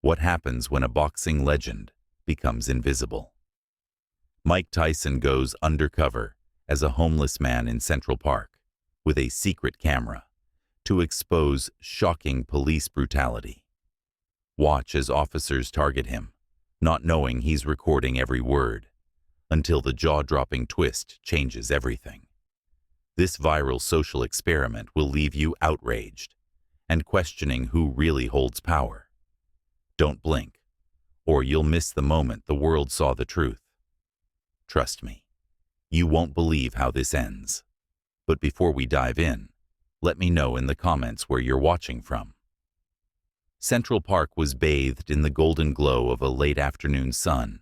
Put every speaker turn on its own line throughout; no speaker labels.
What happens when a boxing legend becomes invisible? Mike Tyson goes undercover as a homeless man in Central Park with a secret camera to expose shocking police brutality. Watch as officers target him, not knowing he's recording every word, until the jaw-dropping twist changes everything. This viral social experiment will leave you outraged and questioning who really holds power. Don't blink, or you'll miss the moment the world saw the truth. Trust me, you won't believe how this ends. But before we dive in, let me know in the comments where you're watching from. Central Park was bathed in the golden glow of a late afternoon sun,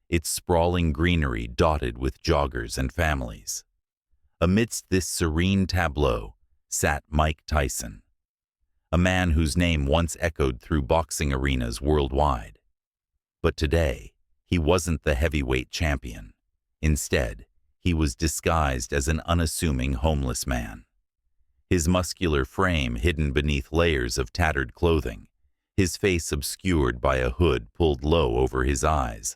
its sprawling greenery dotted with joggers and families. Amidst this serene tableau sat Mike Tyson, a man whose name once echoed through boxing arenas worldwide. But today, he wasn't the heavyweight champion. Instead, he was disguised as an unassuming homeless man. His muscular frame hidden beneath layers of tattered clothing, his face obscured by a hood pulled low over his eyes,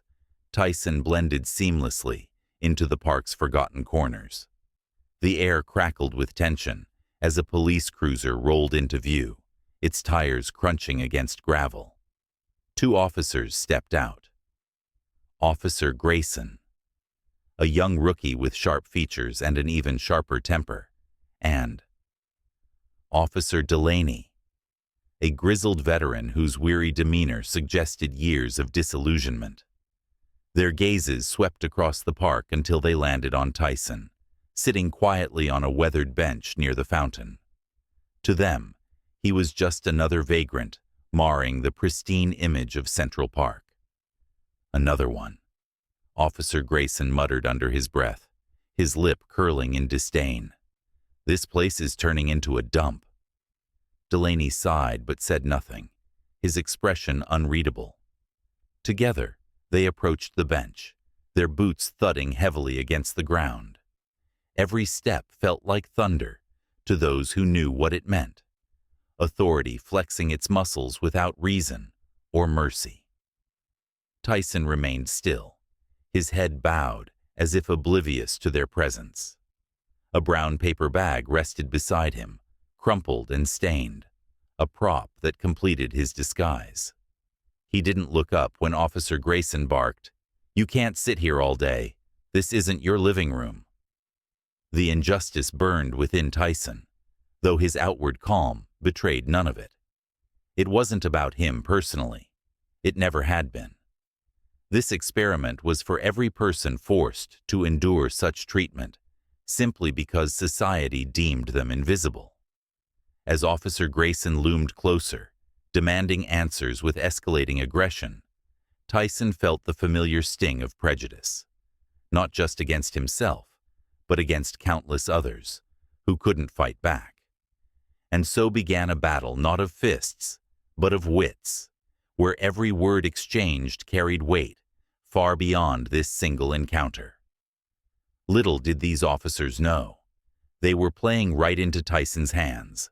Tyson blended seamlessly into the park's forgotten corners. The air crackled with tension as a police cruiser rolled into view, its tires crunching against gravel. Two officers stepped out. Officer Grayson, a young rookie with sharp features and an even sharper temper, and Officer Delaney, a grizzled veteran whose weary demeanor suggested years of disillusionment. Their gazes swept across the park until they landed on Tyson, sitting quietly on a weathered bench near the fountain. To them, he was just another vagrant, marring the pristine image of Central Park. Another one, Officer Grayson muttered under his breath, his lip curling in disdain. This place is turning into a dump. Delaney sighed but said nothing, his expression unreadable. Together, they approached the bench, their boots thudding heavily against the ground. Every step felt like thunder to those who knew what it meant. Authority flexing its muscles without reason or mercy. Tyson remained still, his head bowed as if oblivious to their presence. A brown paper bag rested beside him, crumpled and stained, a prop that completed his disguise. He didn't look up when Officer Grayson barked, "You can't sit here all day. This isn't your living room." The injustice burned within Tyson, though his outward calm betrayed none of it. It wasn't about him personally. It never had been. This experiment was for every person forced to endure such treatment, simply because society deemed them invisible. As Officer Grayson loomed closer, demanding answers with escalating aggression, Tyson felt the familiar sting of prejudice, not just against himself, but against countless others who couldn't fight back. And so began a battle not of fists, but of wits, where every word exchanged carried weight far beyond this single encounter. Little did these officers know, they were playing right into Tyson's hands,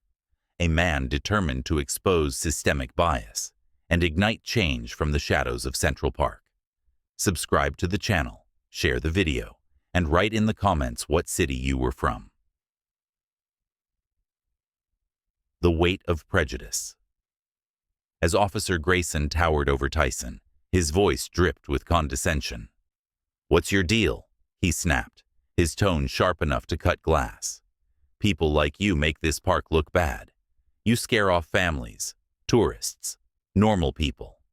a man determined to expose systemic bias and ignite change from the shadows of Central Park. Subscribe to the channel, share the video, and write in the comments what city you were from. The weight of prejudice. As Officer Grayson towered over Tyson, his voice dripped with condescension. "What's your deal?" he snapped, his tone sharp enough to cut glass. "People like you make this park look bad. You scare off families, tourists, normal people."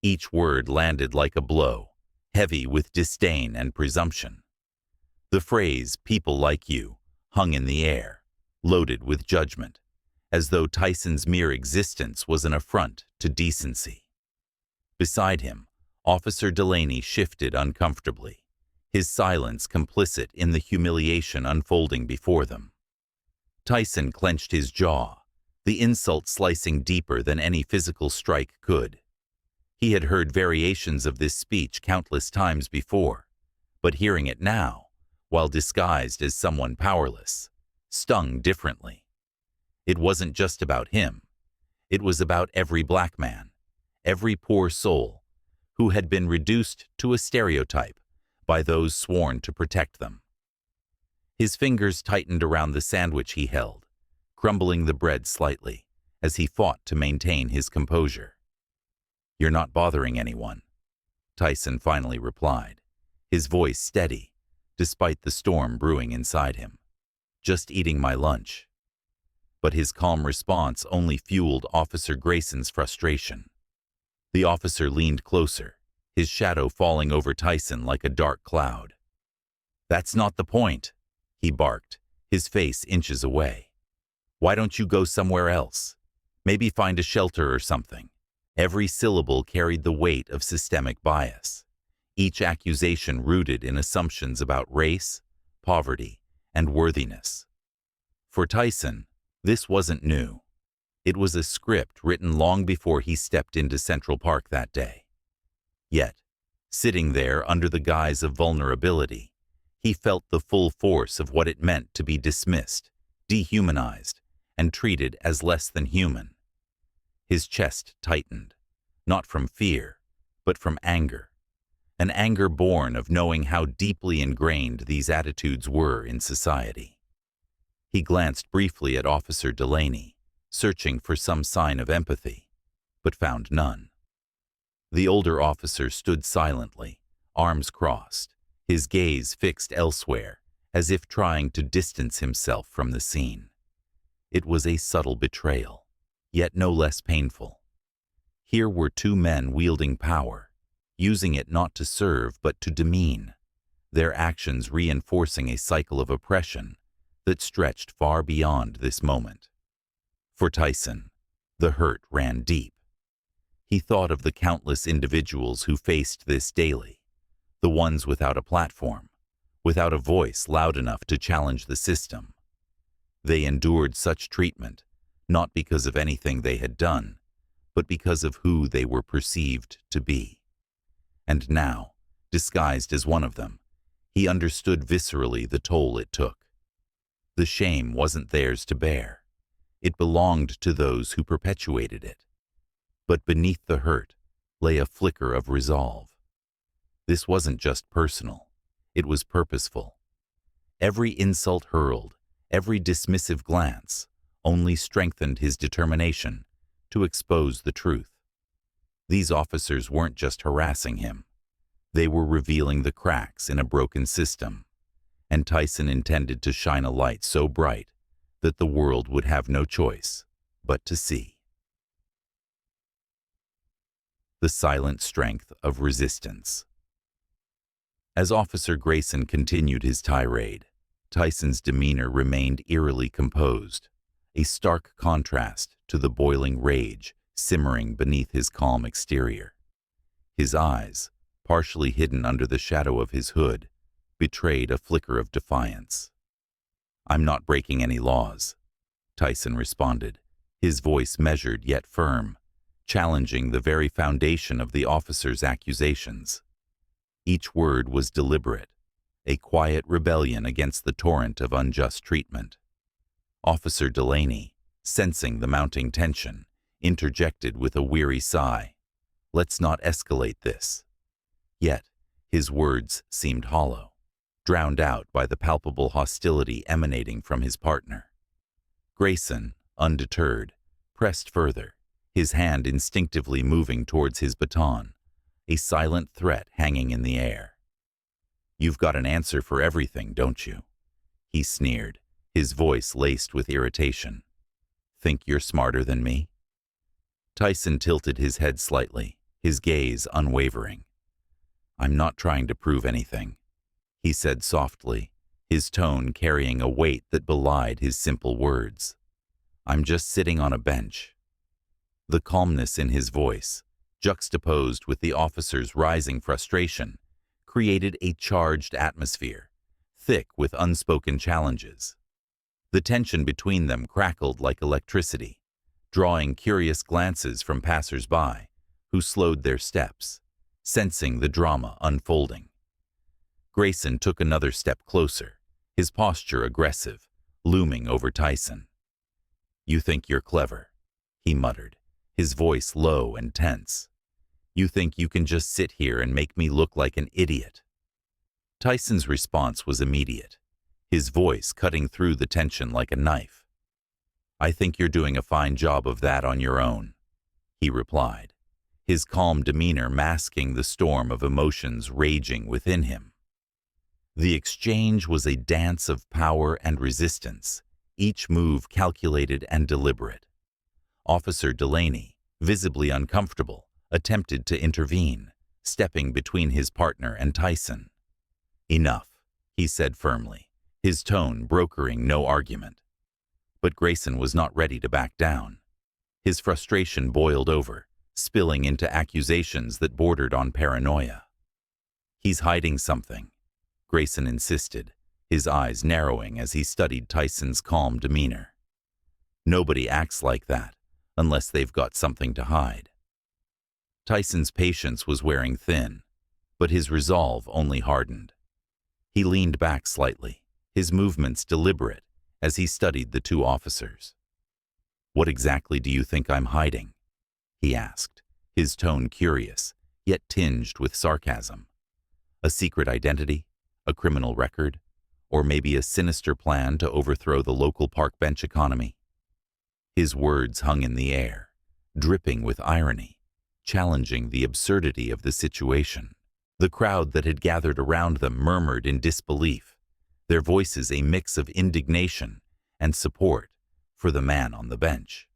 Each word landed like a blow, heavy with disdain and presumption. The phrase, "people like you," hung in the air, loaded with judgment, as though Tyson's mere existence was an affront to decency. Beside him, Officer Delaney shifted uncomfortably, his silence complicit in the humiliation unfolding before them. Tyson clenched his jaw, the insult slicing deeper than any physical strike could. He had heard variations of this speech countless times before, but hearing it now, while disguised as someone powerless, stung differently. It wasn't just about him. It was about every black man, every poor soul, who had been reduced to a stereotype by those sworn to protect them. His fingers tightened around the sandwich he held, crumbling the bread slightly as he fought to maintain his composure. "You're not bothering anyone," Tyson finally replied, his voice steady, despite the storm brewing inside him. "Just eating my lunch." But his calm response only fueled Officer Grayson's frustration. The officer leaned closer, his shadow falling over Tyson like a dark cloud. "That's not the point," he barked, his face inches away. "Why don't you go somewhere else? Maybe find a shelter or something." Every syllable carried the weight of systemic bias, each accusation rooted in assumptions about race, poverty, and worthiness. For Tyson, this wasn't new. It was a script written long before he stepped into Central Park that day. Yet, sitting there under the guise of vulnerability, he felt the full force of what it meant to be dismissed, dehumanized, and treated as less than human. His chest tightened, not from fear, but from anger, an anger born of knowing how deeply ingrained these attitudes were in society. He glanced briefly at Officer Delaney, searching for some sign of empathy, but found none. The older officer stood silently, arms crossed, his gaze fixed elsewhere, as if trying to distance himself from the scene. It was a subtle betrayal, yet no less painful. Here were two men wielding power, using it not to serve but to demean, their actions reinforcing a cycle of oppression that stretched far beyond this moment. For Tyson, the hurt ran deep. He thought of the countless individuals who faced this daily, the ones without a platform, without a voice loud enough to challenge the system. They endured such treatment, not because of anything they had done, but because of who they were perceived to be. And now, disguised as one of them, he understood viscerally the toll it took. The shame wasn't theirs to bear. It belonged to those who perpetuated it. But beneath the hurt lay a flicker of resolve. This wasn't just personal, it was purposeful. Every insult hurled, every dismissive glance, only strengthened his determination to expose the truth. These officers weren't just harassing him. They were revealing the cracks in a broken system, and Tyson intended to shine a light so bright that the world would have no choice but to see. The silent strength of resistance. As Officer Grayson continued his tirade, Tyson's demeanor remained eerily composed, a stark contrast to the boiling rage simmering beneath his calm exterior. His eyes, partially hidden under the shadow of his hood, betrayed a flicker of defiance. "I'm not breaking any laws," Tyson responded, his voice measured yet firm, challenging the very foundation of the officer's accusations. Each word was deliberate, a quiet rebellion against the torrent of unjust treatment. Officer Delaney, sensing the mounting tension, interjected with a weary sigh, "Let's not escalate this." Yet, his words seemed hollow, drowned out by the palpable hostility emanating from his partner. Grayson, undeterred, pressed further, his hand instinctively moving towards his baton, a silent threat hanging in the air. "You've got an answer for everything, don't you?" he sneered, his voice laced with irritation. "Think you're smarter than me?" Tyson tilted his head slightly, his gaze unwavering. "I'm not trying to prove anything," he said softly, his tone carrying a weight that belied his simple words. "I'm just sitting on a bench." The calmness in his voice, juxtaposed with the officer's rising frustration, created a charged atmosphere, thick with unspoken challenges. The tension between them crackled like electricity, drawing curious glances from passers-by who slowed their steps, sensing the drama unfolding. Grayson took another step closer, his posture aggressive, looming over Tyson. "You think you're clever," he muttered, his voice low and tense. You think you can just sit here and make me look like an idiot?" Tyson's response was immediate, his voice cutting through the tension like a knife. "I think you're doing a fine job of that on your own," he replied, his calm demeanor masking the storm of emotions raging within him. The exchange was a dance of power and resistance, each move calculated and deliberate. Officer Delaney, visibly uncomfortable, attempted to intervene, stepping between his partner and Tyson. "Enough," he said firmly, his tone brokering no argument. But Grayson was not ready to back down. His frustration boiled over, spilling into accusations that bordered on paranoia. "He's hiding something," Grayson insisted, his eyes narrowing as he studied Tyson's calm demeanor. "Nobody acts like that unless they've got something to hide." Tyson's patience was wearing thin, but his resolve only hardened. He leaned back slightly, his movements deliberate, as he studied the two officers. "What exactly do you think I'm hiding?" he asked, his tone curious, yet tinged with sarcasm. "A secret identity? A criminal record? Or maybe a sinister plan to overthrow the local park bench economy?" His words hung in the air, dripping with irony, challenging the absurdity of the situation. The crowd that had gathered around them murmured in disbelief, their voices a mix of indignation and support for the man on the bench.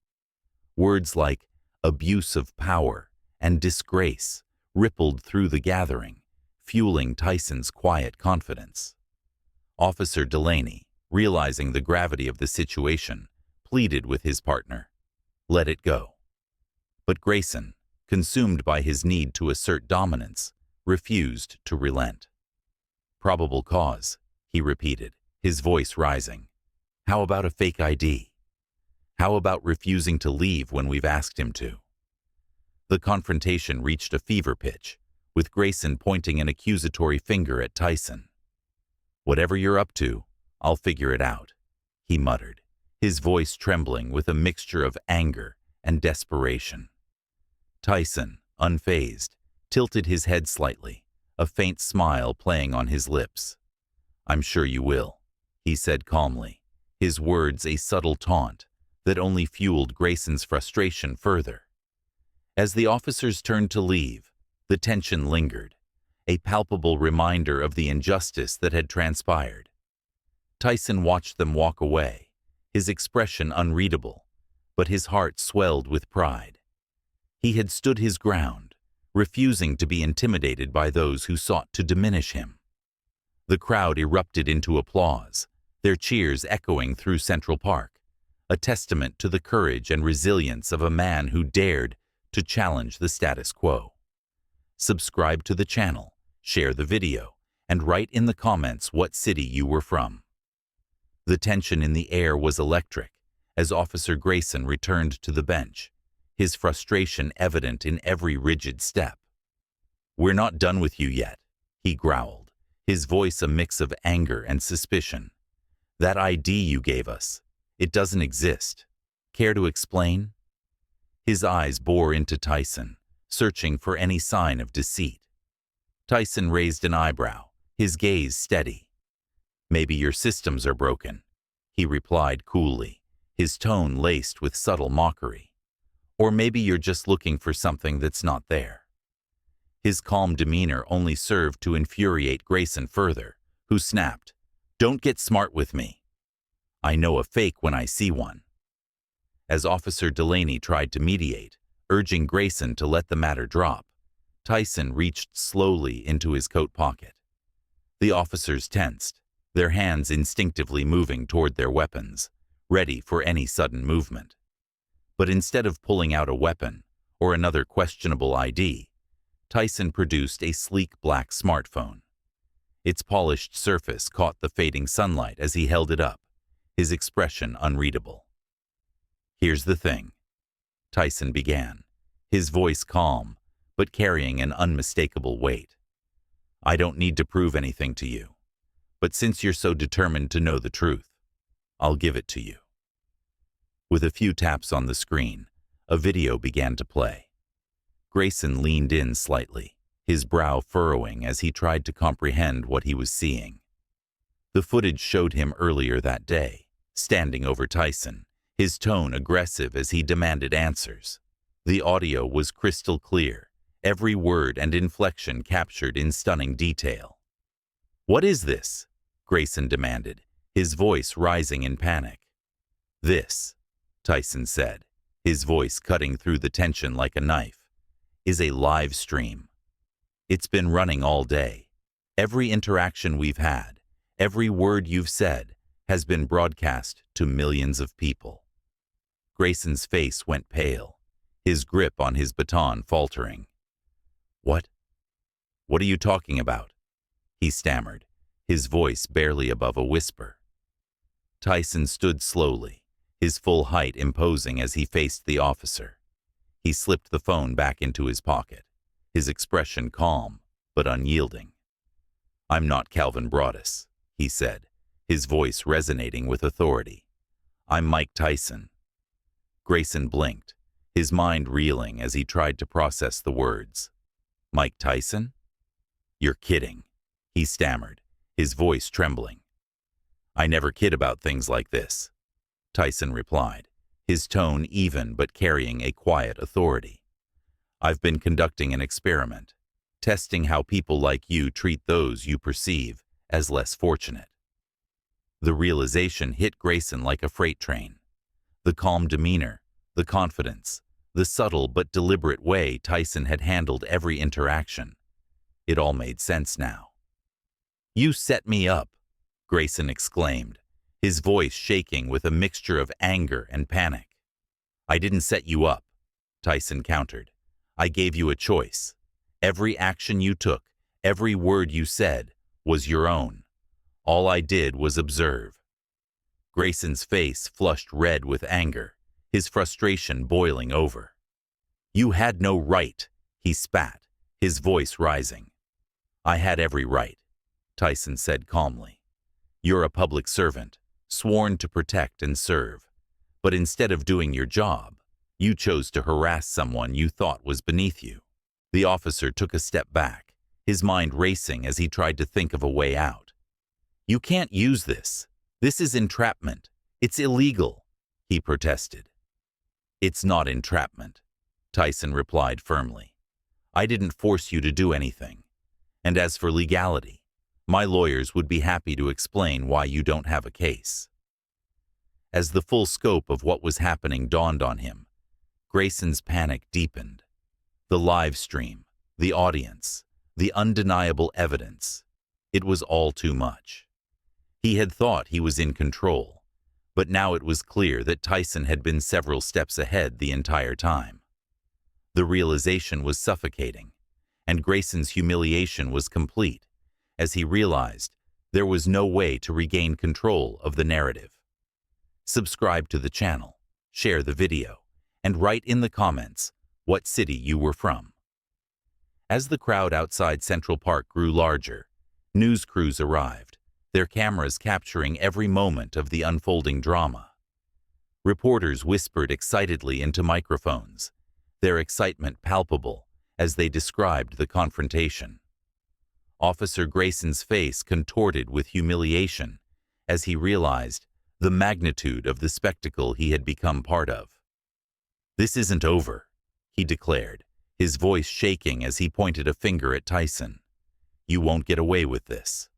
Words like abuse of power and disgrace rippled through the gathering, fueling Tyson's quiet confidence. Officer Delaney, realizing the gravity of the situation, pleaded with his partner, "Let it go." But Grayson, consumed by his need to assert dominance, refused to relent. "Probable cause," he repeated, his voice rising. "How about a fake ID? How about refusing to leave when we've asked him to?" The confrontation reached a fever pitch, with Grayson pointing an accusatory finger at Tyson. "Whatever you're up to, I'll figure it out," he muttered, his voice trembling with a mixture of anger and desperation. Tyson, unfazed, tilted his head slightly, a faint smile playing on his lips. "I'm sure you will," he said calmly, his words a subtle taunt that only fueled Grayson's frustration further. As the officers turned to leave, the tension lingered, a palpable reminder of the injustice that had transpired. Tyson watched them walk away, his expression unreadable, but his heart swelled with pride. He had stood his ground, refusing to be intimidated by those who sought to diminish him. The crowd erupted into applause, their cheers echoing through Central Park, a testament to the courage and resilience of a man who dared to challenge the status quo. Subscribe to the channel, share the video, and write in the comments what city you were from. The tension in the air was electric as Officer Grayson returned to the bench, his frustration evident in every rigid step. "We're not done with you yet," he growled, his voice a mix of anger and suspicion. "That ID you gave us, it doesn't exist. Care to explain?" His eyes bore into Tyson, searching for any sign of deceit. Tyson raised an eyebrow, his gaze steady. "Maybe your systems are broken," he replied coolly, his tone laced with subtle mockery. "Or maybe you're just looking for something that's not there." His calm demeanor only served to infuriate Grayson further, who snapped, "Don't get smart with me. I know a fake when I see one." As Officer Delaney tried to mediate, urging Grayson to let the matter drop, Tyson reached slowly into his coat pocket. The officers tensed, their hands instinctively moving toward their weapons, ready for any sudden movement. But instead of pulling out a weapon or another questionable ID, Tyson produced a sleek black smartphone. Its polished surface caught the fading sunlight as he held it up, his expression unreadable. "Here's the thing," Tyson began, his voice calm, but carrying an unmistakable weight. "I don't need to prove anything to you, but since you're so determined to know the truth, I'll give it to you." With a few taps on the screen, a video began to play. Grayson leaned in slightly, his brow furrowing as he tried to comprehend what he was seeing. The footage showed him earlier that day, standing over Tyson, his tone aggressive as he demanded answers. The audio was crystal clear, every word and inflection captured in stunning detail. "What is this?" Grayson demanded, his voice rising in panic. "This," Tyson said, his voice cutting through the tension like a knife, "is a live stream. It's been running all day. Every interaction we've had, every word you've said, has been broadcast to millions of people." Grayson's face went pale, his grip on his baton faltering. What are you talking about?" he stammered, his voice barely above a whisper. Tyson stood slowly, his full height imposing as he faced the officer. He slipped the phone back into his pocket, his expression calm but unyielding. "I'm not Calvin Broadus," he said, his voice resonating with authority. "I'm Mike Tyson." Grayson blinked, his mind reeling as he tried to process the words. "Mike Tyson? You're kidding," he stammered, his voice trembling. "I never kid about things like this," Tyson replied, his tone even but carrying a quiet authority. "I've been conducting an experiment, testing how people like you treat those you perceive as less fortunate." The realization hit Grayson like a freight train. The calm demeanor, the confidence, the subtle but deliberate way Tyson had handled every interaction. It all made sense now. "You set me up," Grayson exclaimed, his voice shaking with a mixture of anger and panic. "I didn't set you up," Tyson countered. "I gave you a choice. Every action you took, every word you said, was your own. All I did was observe." Grayson's face flushed red with anger, his frustration boiling over. "You had no right," he spat, his voice rising. "I had every right," Tyson said calmly. "You're a public servant, sworn to protect and serve. But instead of doing your job, you chose to harass someone you thought was beneath you." The officer took a step back, his mind racing as he tried to think of a way out. "You can't use this. This is entrapment. It's illegal," he protested. "It's not entrapment," Tyson replied firmly. "I didn't force you to do anything. And as for legality, my lawyers would be happy to explain why you don't have a case." As the full scope of what was happening dawned on him, Grayson's panic deepened. The live stream, the audience, the undeniable evidence. It was all too much. He had thought he was in control, but now it was clear that Tyson had been several steps ahead the entire time. The realization was suffocating, and Grayson's humiliation was complete as he realized there was no way to regain control of the narrative. Subscribe to the channel, share the video, and write in the comments what city you were from. As the crowd outside Central Park grew larger, news crews arrived, their cameras capturing every moment of the unfolding drama. Reporters whispered excitedly into microphones, their excitement palpable as they described the confrontation. Officer Grayson's face contorted with humiliation as he realized the magnitude of the spectacle he had become part of. "This isn't over," he declared, his voice shaking as he pointed a finger at Tyson. "You won't get away with this."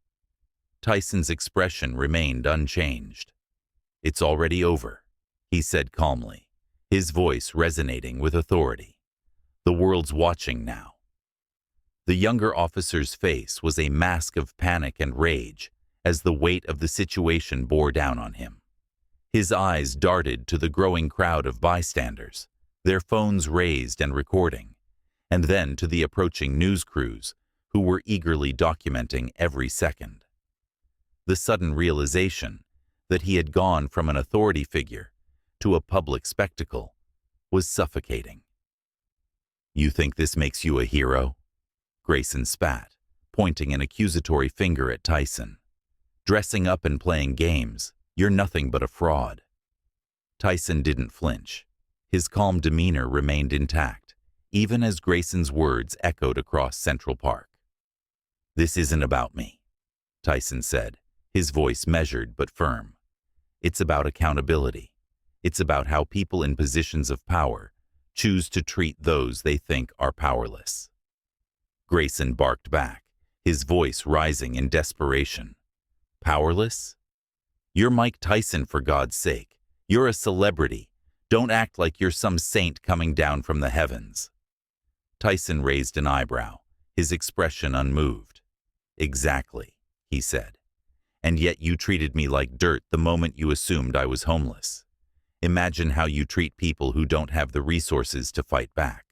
Tyson's expression remained unchanged. "It's already over," he said calmly, his voice resonating with authority. "The world's watching now." The younger officer's face was a mask of panic and rage as the weight of the situation bore down on him. His eyes darted to the growing crowd of bystanders, their phones raised and recording, and then to the approaching news crews who were eagerly documenting every second. The sudden realization that he had gone from an authority figure to a public spectacle was suffocating. "You think this makes you a hero?" Grayson spat, pointing an accusatory finger at Tyson. "Dressing up and playing games, you're nothing but a fraud." Tyson didn't flinch. His calm demeanor remained intact, even as Grayson's words echoed across Central Park. "This isn't about me," Tyson said, his voice measured but firm. "It's about accountability. It's about how people in positions of power choose to treat those they think are powerless." Grayson barked back, his voice rising in desperation. "Powerless? You're Mike Tyson, for God's sake. You're a celebrity. Don't act like you're some saint coming down from the heavens." Tyson raised an eyebrow, his expression unmoved. "Exactly," he said. "And yet you treated me like dirt the moment you assumed I was homeless. Imagine how you treat people who don't have the resources to fight back."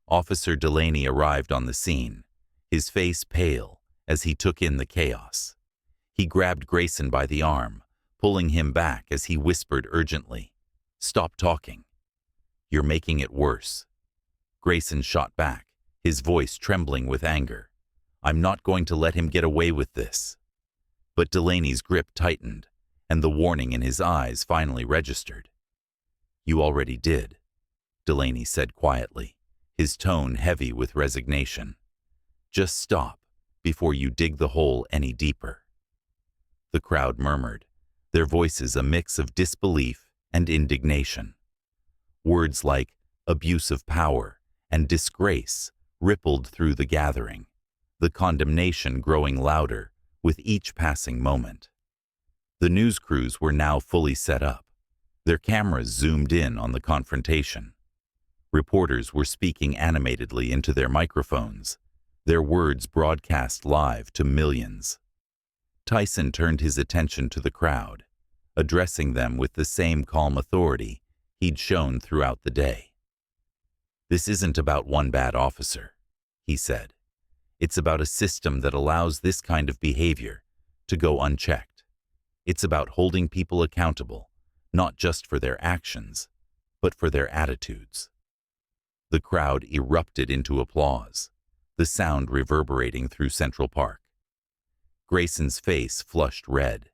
Officer Delaney arrived on the scene, his face pale as he took in the chaos. He grabbed Grayson by the arm, pulling him back as he whispered urgently, "Stop talking. You're making it worse." Grayson shot back, his voice trembling with anger. "I'm not going to let him get away with this." But Delaney's grip tightened, and the warning in his eyes finally registered. "You already did," Delaney said quietly, his tone heavy with resignation. "Just stop before you dig the hole any deeper." The crowd murmured, their voices a mix of disbelief and indignation. Words like abuse of power and disgrace rippled through the gathering, the condemnation growing louder with each passing moment. The news crews were now fully set up, their cameras zoomed in on the confrontation. Reporters were speaking animatedly into their microphones, their words broadcast live to millions. Tyson turned his attention to the crowd, addressing them with the same calm authority he'd shown throughout the day. "This isn't about one bad officer," he said. "It's about a system that allows this kind of behavior to go unchecked. It's about holding people accountable, not just for their actions, but for their attitudes." The crowd erupted into applause, the sound reverberating through Central Park. Grayson's face flushed red,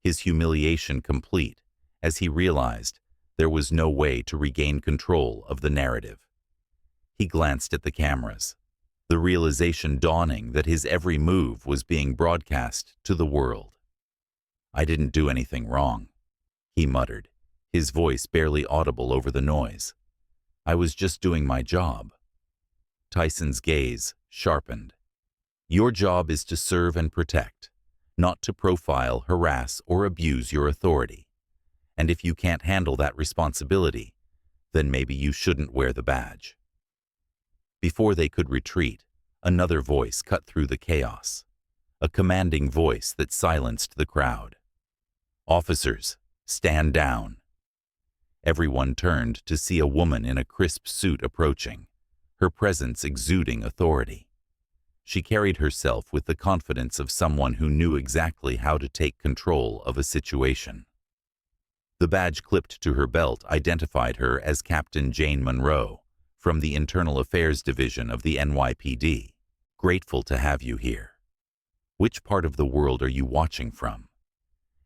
his humiliation complete as he realized there was no way to regain control of the narrative. He glanced at the cameras, the realization dawning that his every move was being broadcast to the world. "I didn't do anything wrong," he muttered, his voice barely audible over the noise. "I was just doing my job." Tyson's gaze sharpened. "Your job is to serve and protect, not to profile, harass, or abuse your authority. And if you can't handle that responsibility, then maybe you shouldn't wear the badge." Before they could retreat, another voice cut through the chaos, a commanding voice that silenced the crowd. "Officers, stand down." Everyone turned to see a woman in a crisp suit approaching, her presence exuding authority. She carried herself with the confidence of someone who knew exactly how to take control of a situation. The badge clipped to her belt identified her as Captain Jane Monroe from the Internal Affairs Division of the NYPD. "Grateful to have you here. Which part of the world are you watching from?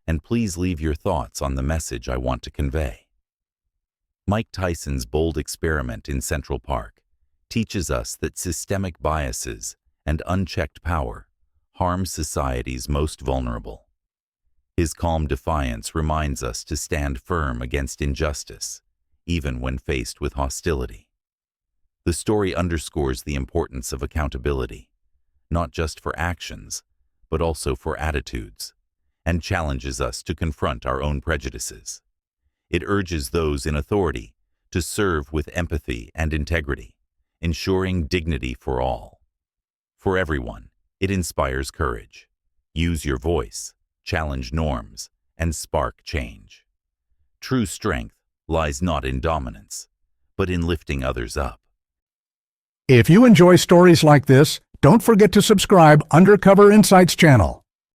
And please leave your thoughts on the message I want to convey." Mike Tyson's bold experiment in Central Park teaches us that systemic biases and unchecked power harm society's most vulnerable. His calm defiance reminds us to stand firm against injustice, even when faced with hostility. The story underscores the importance of accountability, not just for actions, but also for attitudes, and challenges us to confront our own prejudices. It urges those in authority to serve with empathy and integrity, ensuring dignity for all. For everyone, it inspires courage. Use your voice, challenge norms, and spark change. True strength lies not in dominance, but in lifting others up.
If you enjoy stories like this, don't forget to subscribe Undercover Insights channel.